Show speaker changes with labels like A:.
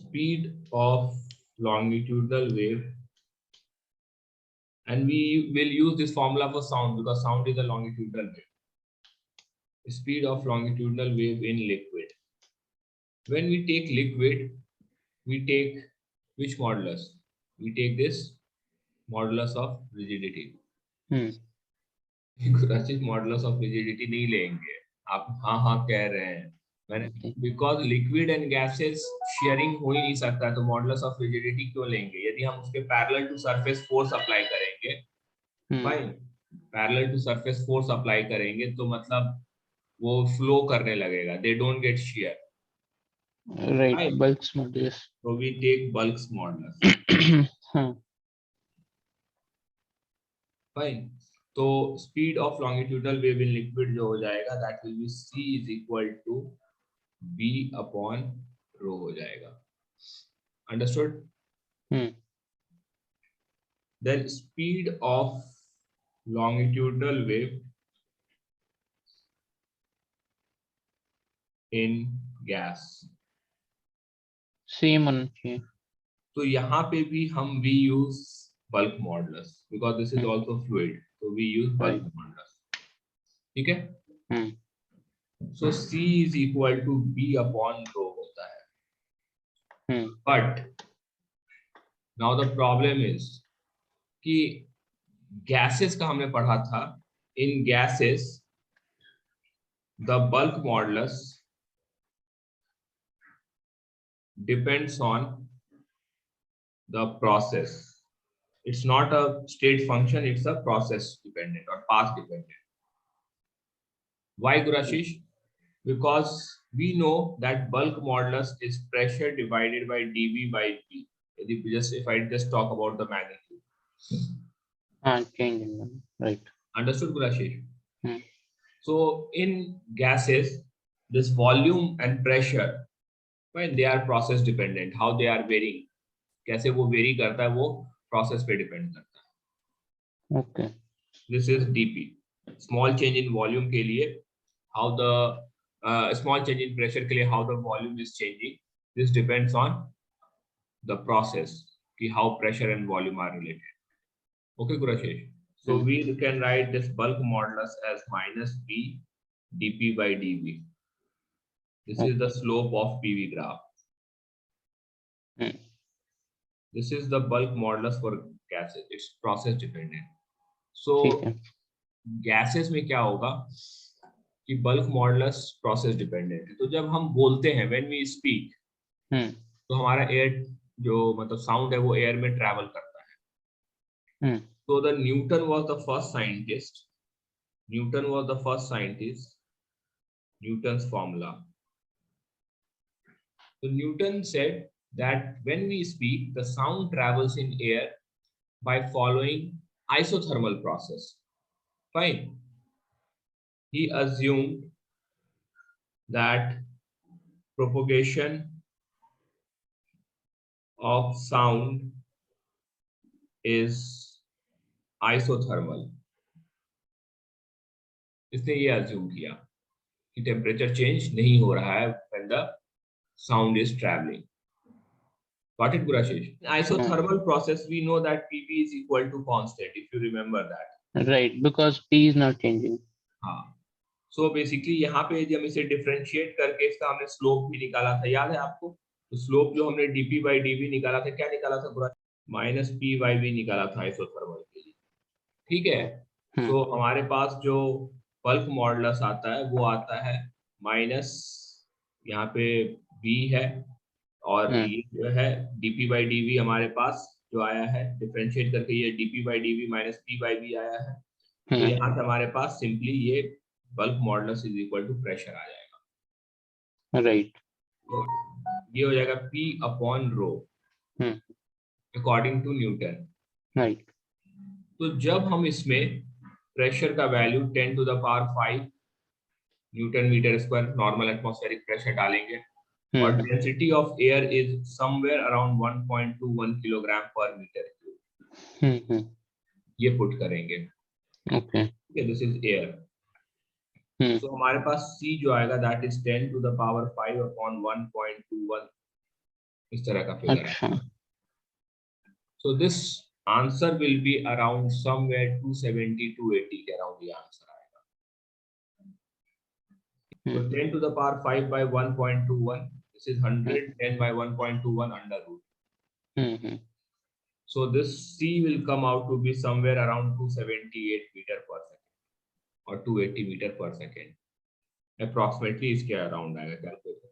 A: speed of longitudinal wave, and we will use this formula for sound because sound is a longitudinal wave. Speed of longitudinal wave in liquid. When we take liquid, we take which modulus? We take this modulus of rigidity. Modulus of rigidity नहीं लेंगे आप, हाँ कह रहे हैं मैंने, because liquid and gases shearing हो ही नहीं सकता, तो modulus of rigidity क्यों लेंगे? यदि हम उसके parallel to surface force apply करेंगे, fine, parallel to surface force apply करेंगे तो मतलब वो flow करने लगेगा, they don't get shear. Right,
B: bulk's modulus.
A: So we take bulk's modulus. Fine. तो speed of longitudinal wave in liquid जो हो जाएगा, that will be C is equal to B upon rho हो जाएगा. Understood? Then speed of longitudinal wave in gas.
B: Same one.
A: तो यहाँ पे भी हम we use bulk modulus because this is also fluid, so we use bulk modulus. ठीक है? So C is equal to B upon rho होता है. But now the problem is कि gases का हमने पढ़ा था, in gases the bulk modulus depends on the process. It's not a state function, it's a process dependent or path dependent. Why, Gurashish? Because we know that bulk modulus is pressure divided by dV by P. If I just talk about the magnitude.
B: Right.
A: Understood, Gurashish? So in gases, this volume and pressure, when they are process dependent, how they are varying, कैसे वो very करता है, वो process पे depend करता है.
B: Okay.
A: This is dP. Small change in volume के लिए, how the small change in pressure के लिए how the volume is changing. This depends on the process, कि how pressure and volume are related. Okay, Gurashesh. So we can write this bulk modulus as minus B dP by dV. This is the slope of PV graph. This is the bulk modulus for gases. It's process dependent. So gases में क्या होगा कि bulk modulus process dependent है. तो जब हम बोलते हैं when we speak, तो हमारा air जो मतलब sound है वो air में travel करता है. So the Newton was the first scientist. Newton's formula. So Newton said that when we speak, the sound travels in air by following isothermal process. Fine. He assumed that propagation of sound is isothermal. इसने ये assume किया कि temperature change नहीं हो रहा है when the sound is traveling. Got it, Gurashish? In isothermal process, we know that Pv is equal to constant, if you remember that.
B: Right, because P is not changing.
A: हाँ. So basically यहाँ पे यदि हम इसे differentiate करके इसका हमने slope भी निकाला था, याद है आपको? तो slope जो हमने dP by dV निकाला था, क्या निकाला था पूरा? minus P by V निकाला था isothermal के लिए. ठीक है? So हमारे पास जो bulk modulus आता है, वो आता है minus यहाँ पे V है और ये जो है dP by dV हमारे पास जो आया है डिफरेंशिएट करके ये dP by dV minus P by V आया है. तो यहाँ से हमारे पास सिंपली ये bulk modulus is equal to pressure आ जाएगा.
B: राइट.
A: तो ये हो जाएगा P upon rho according to Newton.
B: Right.
A: तो जब हम इसमें प्रेशर का value 10 to the power 5 newton metre square normal atmospheric pressure डालेंगे और density of air is somewhere around 1.21 kilogram per metre cube. ये पुट करेंगे.
B: Okay.
A: This is air. So हमारे पास C जो आएगा that is 10 to the power 5 upon 1.21 इस तरह का फिगर है।
B: अच्छा
A: So this answer will be around somewhere 270 280 के around ये आंसर आएगा। So 10 to the power 5 by 1.21, this is 100, 10 by 1.21 under root. So this C will come out to be somewhere around 278 meter per second or 280 meter per second, approximately इसके around आएगा calculate.